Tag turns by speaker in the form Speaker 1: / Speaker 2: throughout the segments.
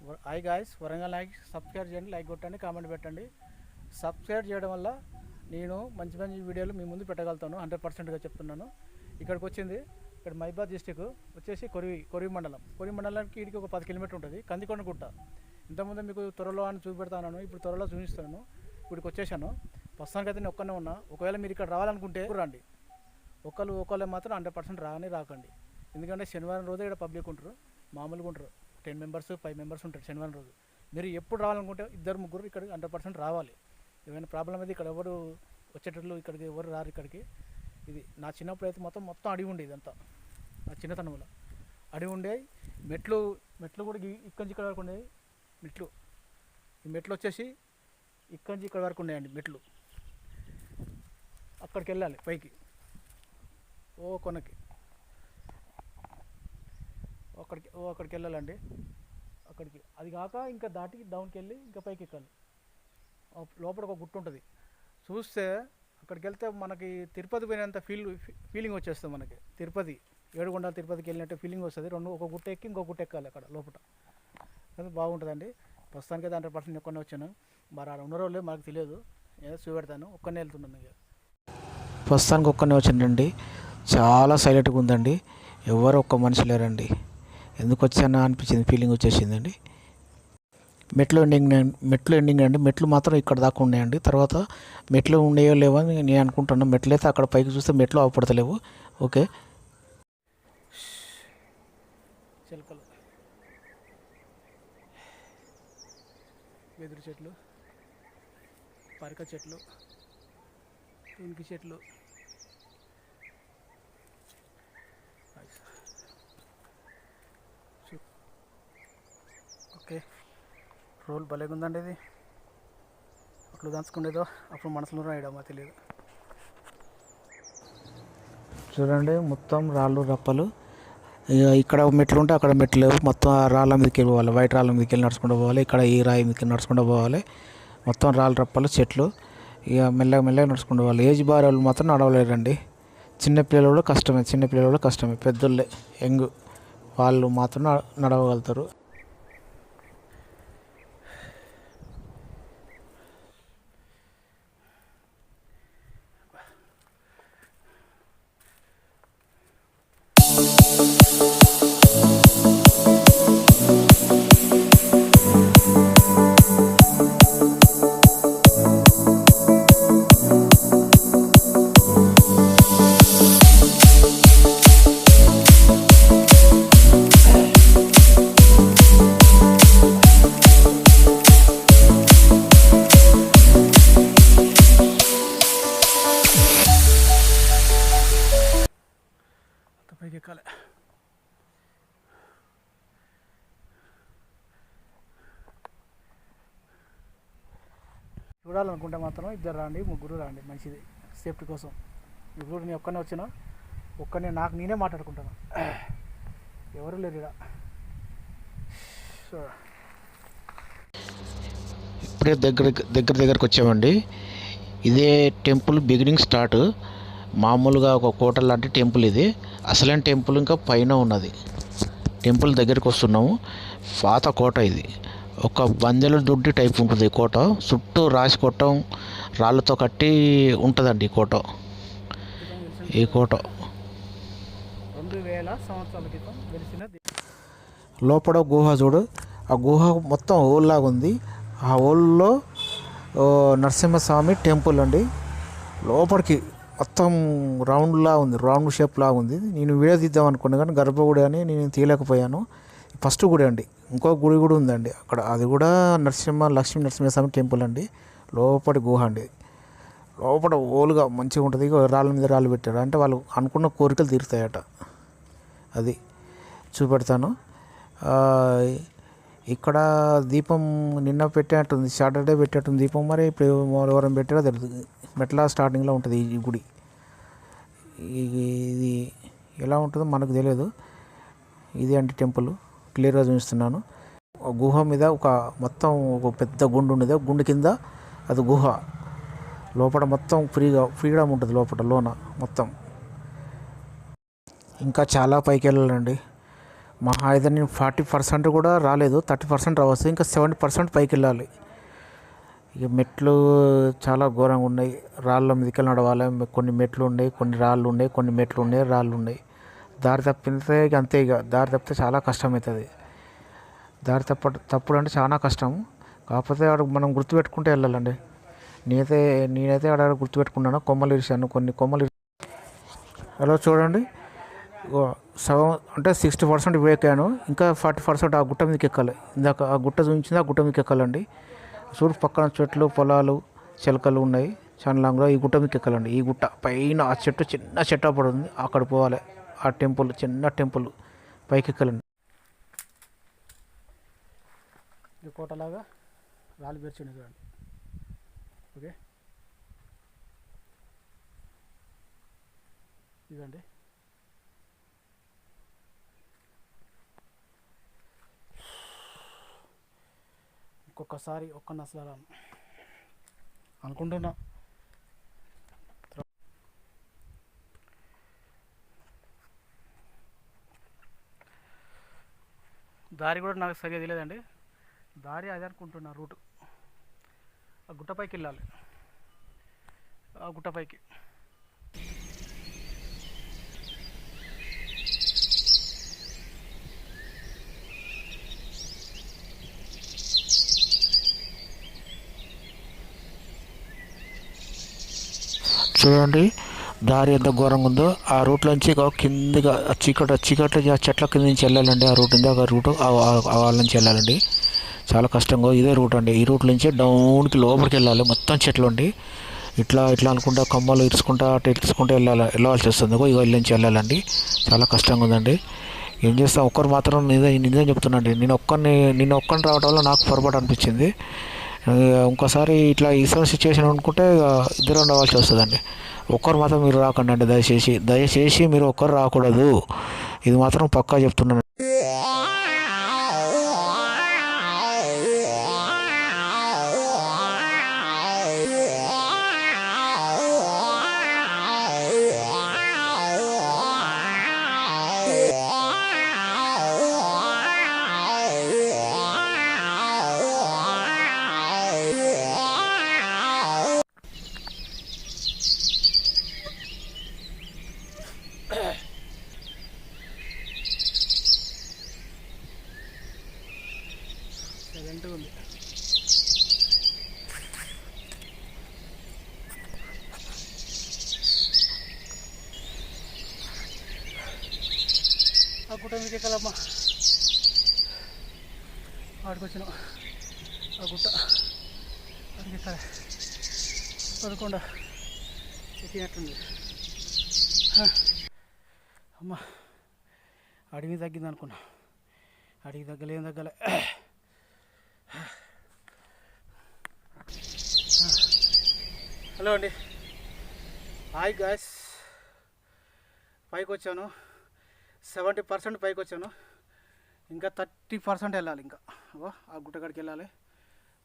Speaker 1: Hi guys, Warangal like subscribe చేయండి, like కొట్టండి, comment పెట్టండి. సబ్స్క్రైబ్ చేయడం వల్ల నేను మంచి మంచి వీడియోలు మీ ముందు పెట్టగలుగుతాను. 100%గా చెప్తున్నాను. ఇక్కడికి వచ్చింది, ఇక్కడ మైబాద్ డిస్టిక్ వచ్చేసి కొరివి మండలానికి ఇడికి ఒక 10 కిలోమీటర్ ఉంటుంది. కందికొండ గుట్ట. ఇంతకుముందు మీకు త్వరలో అని చూపెడతాను, ఇప్పుడు త్వరలో చూపిస్తాను. ఇప్పటికి వచ్చేసాను. ప్రస్తుతానికి అయితే నేను ఒక్కనే ఉన్నా. ఒకవేళ మీరు ఇక్కడ రావాలనుకుంటే రండి. ఒకళ్ళే మాత్రం 100% రాకండి. ఎందుకంటే శనివారం రోజు ఇక్కడ పబ్లిక్ ఉంటారు, మామూలుగా ఉంటారు. 10 మెంబర్స్ 5 మెంబర్స్ ఉంటారు శనివారం రోజు. మీరు ఎప్పుడు రావాలనుకుంటే 2-3 ఇక్కడికి 100% రావాలి. ఏమైనా ప్రాబ్లం అయితే ఇక్కడ ఎవరు వచ్చేటట్లు ఇక్కడికి ఎవరు రారు. ఇక్కడికి ఇది నా చిన్నప్పుడు అయితే మొత్తం అడిగి ఉండేది. ఇదంతా నా చిన్నతనంలో అడిగి ఉండే. మెట్లు కూడా ఇక్కడి నుంచి ఇక్కడ వరకు ఉండేవి. ఈ మెట్లు వచ్చేసి ఇక్కడి నుంచి ఇక్కడ వరకు ఉండేయండి. మెట్లు అక్కడికి వెళ్ళాలి పైకి, కొనకి అక్కడికి వెళ్ళాలండి. అక్కడికి అది కాక ఇంకా దాటి డౌన్కి వెళ్ళి ఇంకా పైకి ఎక్కాలి. లోపల ఒక గుట్ట ఉంటుంది. చూస్తే అక్కడికి వెళ్తే మనకి తిరుపతి పోయినంత ఫీలింగ్ వచ్చేస్తుంది. మనకి తిరుపతి ఏడుకొండల తిరుపతికి వెళ్ళినట్టు ఫీలింగ్ వస్తుంది. ఒక గుట్ట ఎక్కి ఇంకో గుట్ట ఎక్కాలి అక్కడ లోపల. అది బాగుంటుందండి. ప్రస్తుతానికి అయితే 100% ఒక్కనే వచ్చాను. మరి ఉన్న రోజులే మనకు తెలియదు. ఏదో చూపెడతాను. ఒక్కనే వెళ్తున్నాను. ఇక ప్రస్తుతానికి ఒక్కనే వచ్చానండి. చాలా సైలెంట్గా ఉందండి. ఎవరు ఒక్క మనిషి లేరండి. ఎందుకు వచ్చానా అనిపించింది, ఫీలింగ్ వచ్చేసిందండి. మెట్లు ఎండింగ్ అండి. మెట్లు మాత్రం ఇక్కడ దాకా ఉన్నాయండి. తర్వాత మెట్లు ఉండేయో లేవో అని నేను అనుకుంటున్నాను. మెట్లు అయితే అక్కడ పైకి చూస్తే మెట్లు అవపడతలేవు. ఓకే, చిలకలు, వెదురు చెట్లు, పరిక చెట్లు, తునికి చెట్లు. ఓకే, రోల్ భలేగా ఉందండి. ఇది అట్లు దంచుకునేదో అప్పుడు మనసులో రాయడమా తెలియదు. చూడండి, మొత్తం రాళ్ళు రప్పలు. ఇక్కడ మెట్లు ఉంటే అక్కడ మెట్లు లేవు. మొత్తం రాళ్ళ మీదకి వెళ్ళిపోవాలి. వైట్ రాళ్ళ మీదకి వెళ్ళి నడుచుకుంటూ పోవాలి. ఇక్కడ ఈ రాయి మీదకి నడుచుకుంటూ పోవాలి. మొత్తం రాళ్ళు రప్పలు, చెట్లు. ఇక మెల్లగా నడుచుకుంటూ పోవాలి. ఏజ్ బార్ వాళ్ళు మాత్రం నడవలేరండి. చిన్నపిల్లలు కష్టమే. పెద్దోళ్ళే యంగ్ వాళ్ళు మాత్రం నడవగలుగుతారు. పైకి ఎక్కాలి. చూడాలనుకుంటే మాత్రం 2 రండి, 3 రండి, మంచిది సేఫ్టీ కోసం. ఇప్పుడు నేను ఒక్కనే వచ్చినా, నాకు నేనే మాట్లాడుకుంటాను. ఎవరు లేరు ఇక్కడ. ఇప్పుడే దగ్గరకు వచ్చామండి. ఇదే టెంపుల్ బిగినింగ్ స్టార్ట్. మామూలుగా ఒక కోట లాంటి టెంపుల్ ఇది. అసలైన టెంపుల్ ఇంకా పైన ఉన్నది. టెంపుల్ దగ్గరికి వస్తున్నాము. పాత కోట ఇది. ఒక బందెల దొడ్డి టైప్ ఉంటుంది ఈ కోట. చుట్టూ రాసి కొట్టం రాళ్ళతో కట్టి ఉంటుందండి ఈ కోట 2000 సంవత్సరాల క్రితం వెలిసిన. లోపల గుహ చూడు. ఆ గుహ మొత్తం హోల్లాగా ఉంది. ఆ హోల్లో నరసింహస్వామి టెంపుల్ అండి. లోపలికి మొత్తం రౌండ్ షేప్ లాగా ఉంది. నేను వీడియో తీద్దాం అనుకున్నాను కానీ గర్భగుడి అని నేను తీయలేకపోయాను. ఫస్ట్ గుడి అండి. ఇంకో గుడి కూడా ఉందండి అక్కడ. అది కూడా లక్ష్మీ నరసింహస్వామి టెంపుల్ అండి. లోపలి గుహ అండి. లోపల ఓలుగా మంచిగా ఉంటుంది. రాళ్ళ మీద రాళ్ళు పెట్టాడు అంటే వాళ్ళు అనుకున్న కోరికలు తీరుతాయట. అది చూపెడతాను. ఇక్కడ దీపం నిన్న పెట్టేటట్టుంది, సాటర్డే పెట్టేటట్టుంది దీపం. మరి ఇప్పుడు ఎవరైనా పెట్టారో తెలుస్తుంది. మెట్ల స్టార్టింగ్లో ఉంటుంది ఈ గుడి. ఇది ఎలా ఉంటుందో మనకు తెలియదు. ఇది అంటే టెంపుల్ క్లియర్గా చూపిస్తున్నాను. గుహ మీద మొత్తం ఒక పెద్ద గుండు ఉండేది. గుండు కింద అది గుహ. లోపల మొత్తం ఫ్రీడమ్ ఉంటుంది. లోన మొత్తం ఇంకా చాలా పైకి వెళ్ళాలండి. మహా అయితే నేను 40% కూడా రాలేదు, 30% రావచ్చు, ఇంకా 70% పైకి వెళ్ళాలి. ఇక మెట్లు చాలా ఘోరంగా ఉన్నాయి, రాళ్ళ మీదకి నడవాలి. కొన్ని మెట్లు ఉన్నాయి, కొన్ని రాళ్ళు ఉన్నాయి, కొన్ని మెట్లు ఉన్నాయి, రాళ్ళు ఉన్నాయి. దారి తప్పితే ఇక అంతే, ఇక దారి తప్పితే చాలా కష్టం అవుతుంది. దారి తప్పుడు అంటే చాలా కష్టం. కాకపోతే ఆడ మనం గుర్తుపెట్టుకుంటే వెళ్ళాలండి. నేనైతే ఆడ గుర్తుపెట్టుకున్నాను, కొమ్మలు ఇరిచాను, కొన్ని కొమ్మలు. అలా చూడండి, సగం అంటే 60% ఎక్కాను, ఇంకా 40% ఆ గుట్ట మీదకి ఎక్కాలి. ఇందాక ఆ గుట్ట చూపించింది, ఆ గుట్ట మీదకి ఎక్కాలండి. చూడు పక్కన చెట్లు, పొలాలు, చిలకలు ఉన్నాయి చాలా లాంగ్లో. ఈ గుట్ట మీదకి ఎక్కాలండి. ఈ గుట్ట పైన ఆ చెట్టు, చిన్న చెట్టు పడుతుంది, అక్కడ పోవాలి. ఆ టెంపుల్, చిన్న టెంపుల్ పైకి ఎక్కాలండి. ఈ కోటలాగా రాళ్ళు పేర్చుంది చూడండి. ఓకే, ఇదండి. ఇంకొకసారి నసలు అనుకుంటున్నా. దారి కూడా నాకు సరిగా తెలియదండి. దారి అదే అనుకుంటున్నా, రూటు ఆ గుట్టపైకి వెళ్ళాలి. ఆ గుట్టపైకి చూడండి, దారి ఎంత ఘోరంగా ఉందో. ఆ రూట్లోంచి కిందిగా చీకటి ఆ చెట్ల కింద నుంచి వెళ్ళాలండి. ఆ రూట్ ఉంది, ఆ రూటు వాళ్ళ నుంచి వెళ్ళాలండి. చాలా కష్టంగా ఇదే రూట్ అండి. ఈ రూట్ నుంచి డౌన్కి లోపలికి వెళ్ళాలి, మొత్తం చెట్లు ఉండి ఇట్లా అనుకుంటా కొమ్మలు ఇరుచుకుంటా వెళ్ళాల్సి వస్తుంది. ఇక ఇళ్ళ నుంచి వెళ్ళాలండి. చాలా కష్టంగా ఉందండి. ఏం చేస్తాం, ఒక్కరు మాత్రం నిజం చెప్తున్నాండి. నేను ఒక్కరిని రావడం వల్ల నాకు పొరపాటు అనిపించింది. ఇంకోసారి ఇట్లా ఈ సిచ్యువేషన్ అనుకుంటే ఇద్దరు ఉండవలసి వస్తుందండి. ఒక్కరు మాత్రం మీరు రాకండి అండి, దయచేసి మీరు ఒక్కరు రాకూడదు. ఇది మాత్రం పక్కా చెప్తున్నాను. సైలెంట్గా ఉంది. ఆ గుట్ట మీకు ఎక్కాలమ్మా, ఆడికి వచ్చిన ఆ గుట్ట ఆడికి ఎక్కాలి. పదకొండ ఎక్కినట్టుంది. అమ్మా, అడిగి తగ్గింది అనుకున్నా, అడిగి తగ్గలే. హలో అండి, హాయ్ గాయ్స్. పైకి వచ్చాను, 70% పైకి వచ్చాను. ఇంకా 30% వెళ్ళాలి. ఇంకా ఆ గుట్టకాడికి వెళ్ళాలి.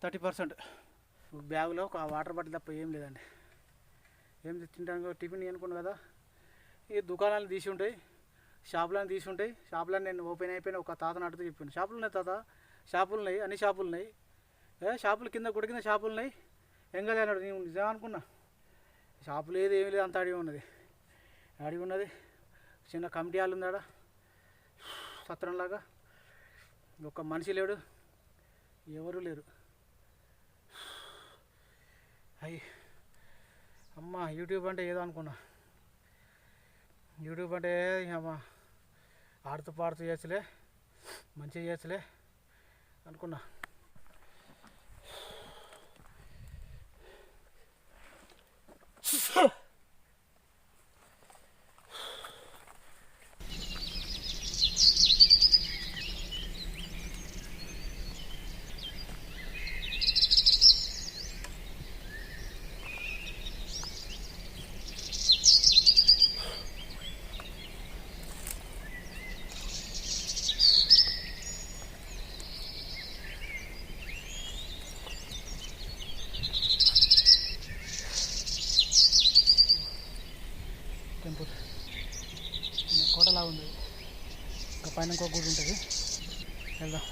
Speaker 1: 30% బ్యాగులో ఒక వాటర్ బాటిల్ తప్ప ఏం లేదండి. ఏం తింటాను, టిఫిన్ అనుకున్నాను కదా. ఈ దుకాణాలు తీసి ఉంటాయి, షాపులను తీసి ఉంటాయి. షాపులను నేను ఓపెన్ అయిపోయిన ఒక తాత అడుగుతూ చెప్పాను, షాపులు ఉన్నాయి తాత, షాపులు ఉన్నాయి, అన్ని షాపులు ఉన్నాయి. షాపులు కింద గుడి కింద షాపులు ఉన్నాయి, ఏం కదా అన్నాడు. నేను నిజం అనుకున్నా, షాపు లేదు, ఏమీ లేదు, అంత అడిగి ఉన్నది. చిన్న కమిటీ హాల్ ఉంది ఆడ, సత్రంలాగా. ఒక మనిషి లేడు, ఎవరు లేరు. అయ్యి అమ్మ, యూట్యూబ్ అంటే ఏదో అనుకున్నా. యూట్యూబ్ అంటే అమ్మ ఆడుతూ పాడుతూ చేయొచ్చులే, మంచిగా చేయొచ్చులే అనుకున్నా. పైన ఇంకో గుడి ఉంటుంది, వెళ్దాం.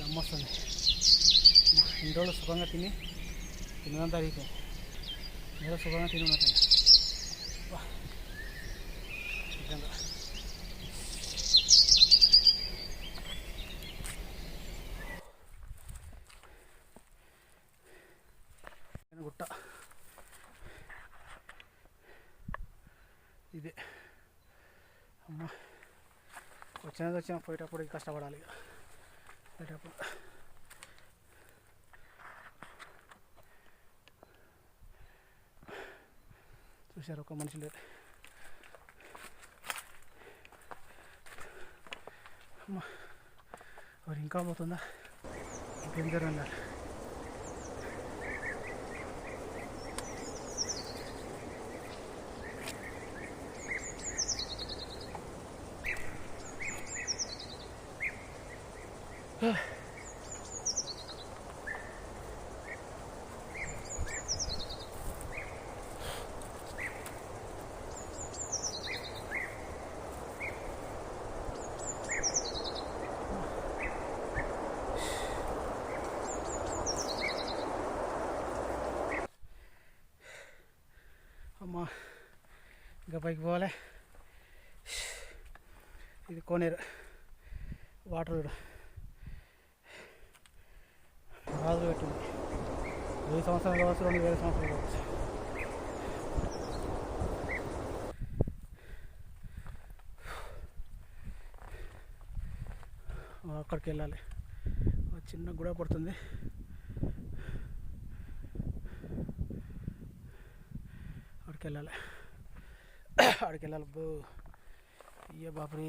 Speaker 1: అమ్మొస్తుంది. ఇన్ని రోజులు సుఖంగా తిన్నదంతా అడిగిపోయింది. ఏదో సుఖంగా తిని ఉన్నట్టు నిజంగా. గుట్ట ఇదే. అమ్మ వచ్చిన పోయేటప్పుడు కష్టపడాలి. ఇక పోయేటప్పుడు చూశారు ఒక మనిషి లేదు. అమ్మ మరి ఇంకా పోతుందా? ఇంకేం జరగలేదు. అమ్మా ఇంకా పైకి పోవాలి. ఇది కోనేరు వాటర్ రాజులు పెట్టింది. 1000 సంవత్సరాలు కావచ్చు, 2000 సంవత్సరాలు కావచ్చు. అక్కడికి వెళ్ళాలి. చిన్న గుడ పడుతుంది. అక్కడికి వెళ్ళాలి. బో అయ్యో బాపురి.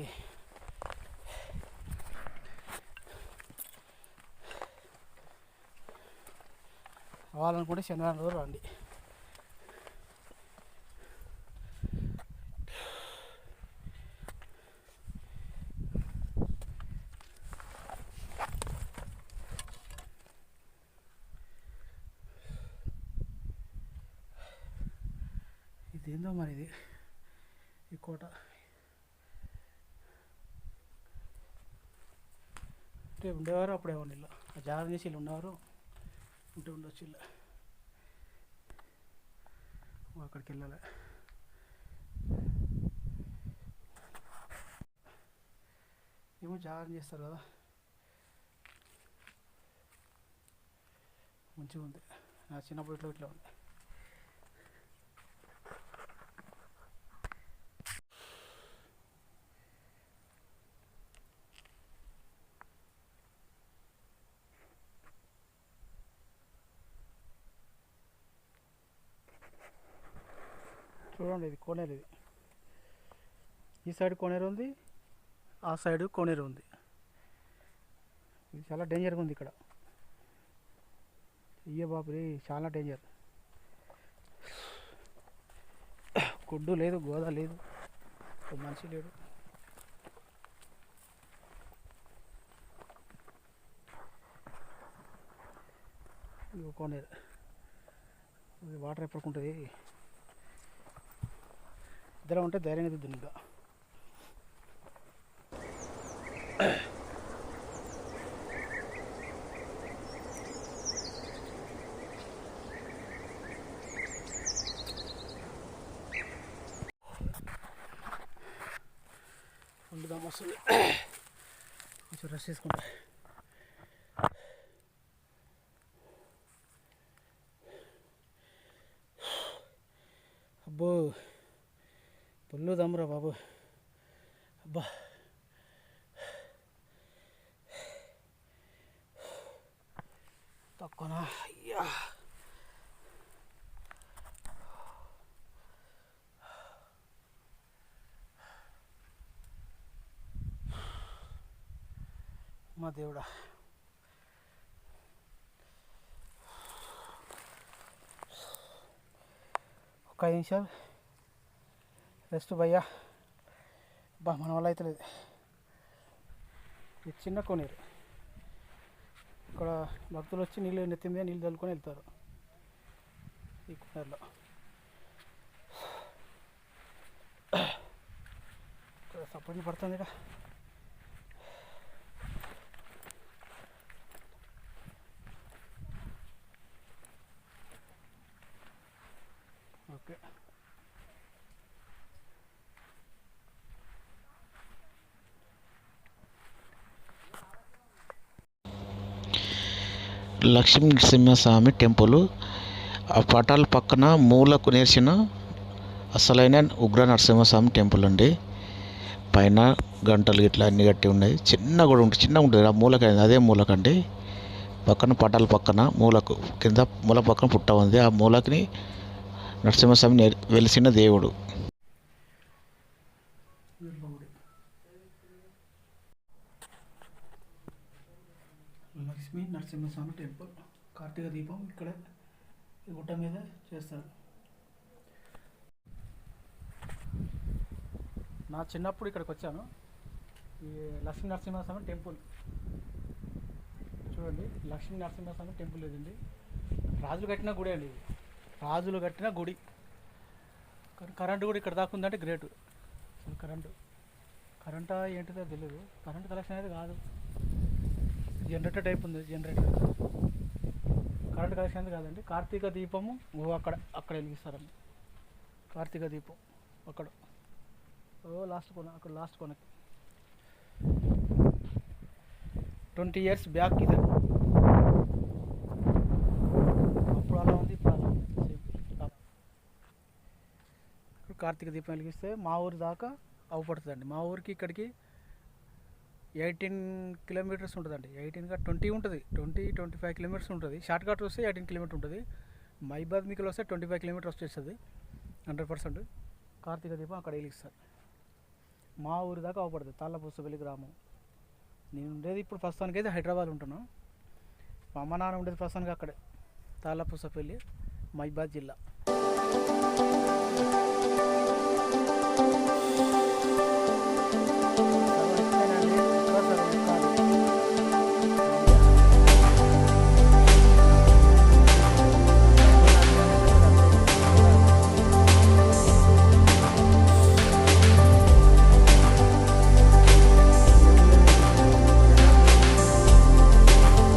Speaker 1: రావాలనుకుంటే శనివారం రోజు రండి. ఇదేందో మరి ఈ కోట అంటే ఉండేవారు అప్పుడే ఇల్లు జాగ్రత్త చేసి వీళ్ళు ఉన్నవారు ఉంటే ఉండొచ్చు. ఇల్లు అక్కడికి వెళ్ళాలి. ఏమో జాగ్రత్త చేస్తారు కదా, మంచిగా ఉంది. నా చిన్నప్పుడు ఇట్లా ఉంది. చూడండి ఇది కోనేరు. ఈ సైడ్ కోనేరు ఉంది, ఆ సైడ్ కోనేరు ఉంది. ఇది చాలా డేంజర్గా ఉంది ఇక్కడ. అయ్యో బాపురే చాలా డేంజర్. గుడ్డు లేదు, గోదా లేదు, మనిషి లేడు. ఇది కోనేరు. వాటర్ ఎప్పటికుంటుంది. ఇద్దరు ఉంటే ధైర్యంగా దిద్దును. ఇంకా వండుదాం వస్తుంది. కొంచెం రెస్ట్ చేసుకుంటా. అబ్బో పుల్లు దమ్మురా బాబు. అబ్బా తక్కువనా? అయ్యా మా దేవుడా. ఒక 5 నిమిషాలు రెస్ట్ భయ్యా. బా మన వల్ల అయితే లేదు. ఇది చిన్న కోనేరు. ఇక్కడ భక్తులు వచ్చి నెత్తి మీద నీళ్ళు చల్లుకొని వెళ్తారు ఈ కోనేరులో. ఇక్కడ సపోర్ట్ పడుతుంది. ఇక్కడ
Speaker 2: లక్ష్మీ నరసింహస్వామి టెంపుల్. ఆ పటాల పక్కన మూలకు నేర్చిన అసలైన ఉగ్ర నరసింహస్వామి టెంపుల్ అండి. పైన గంటలు ఇట్లా అన్ని కట్టి ఉన్నాయి. చిన్నగా కూడా ఉంటుంది, చిన్నగా ఉంటుంది. ఆ మూలక అదే మూలకండి. పక్కన పటాల పక్కన మూలకు కింద మూల పక్కన పుట్ట ఉంది. ఆ మూలకి నరసింహస్వామి వెలిసిన దేవుడు.
Speaker 1: లక్ష్మీ నరసింహస్వామి టెంపుల్. కార్తీక దీపం ఇక్కడ గుట్ట మీద చేస్తారు. నా చిన్నప్పుడు ఇక్కడికి వచ్చాను. ఈ లక్ష్మీ నరసింహస్వామి టెంపుల్ చూడండి. లక్ష్మీ నరసింహస్వామి టెంపుల్ ఇదండి. రాజులు కట్టిన గుడి అండి ఇది. రాజులు కట్టిన గుడి. కరెంటు కూడా ఇక్కడ దాకా ఉందంటే గ్రేటు. అసలు కరెంటా ఏంటిదో తెలియదు. కరెంట్ కలెక్షన్ అనేది కాదు, జనరేటర్ టైప్ ఉంది. జనరేటర్ కరెంట్ కలెక్షన్ అనేది కాదండి. కార్తీక దీపము అక్కడ వెలిగిస్తారండి. కార్తీక దీపం అక్కడ లాస్ట్ కొన, అక్కడ లాస్ట్ కొనకి 20 years బ్యాక్ ఇది. అప్పుడు అలా ఉంది, ఇప్పుడు అలా ఉంది. ఇప్పుడు కార్తీక దీపం వెలిగిస్తే మా ఊరి దాకా అవపడుతుందండి. మా ఊరికి ఇక్కడికి 18 kilometers ఉంటుందండి. 18 20 ఉంటుంది. 20-25 kilometers ఉంటుంది. షార్ట్ కట్ వస్తే 18 kilometers ఉంటుంది. మైబాద్ మీకు వస్తే 25 kilometers వచ్చేస్తుంది 100%. కార్తీక దీపం అక్కడ వెలిగిస్తారు. మా ఊరి దాకా అవపడుతుంది. తాళ్ళపూసపల్లి గ్రామం. నేను ఉండేది ఇప్పుడు ప్రస్తుతానికి అయితే హైదరాబాద్ ఉంటున్నాను. మా అమ్మ నాన్న ఉండేది ప్రస్తుతానికి అక్కడే తాళ్ళపూసపల్లి, మైబాద్ జిల్లా.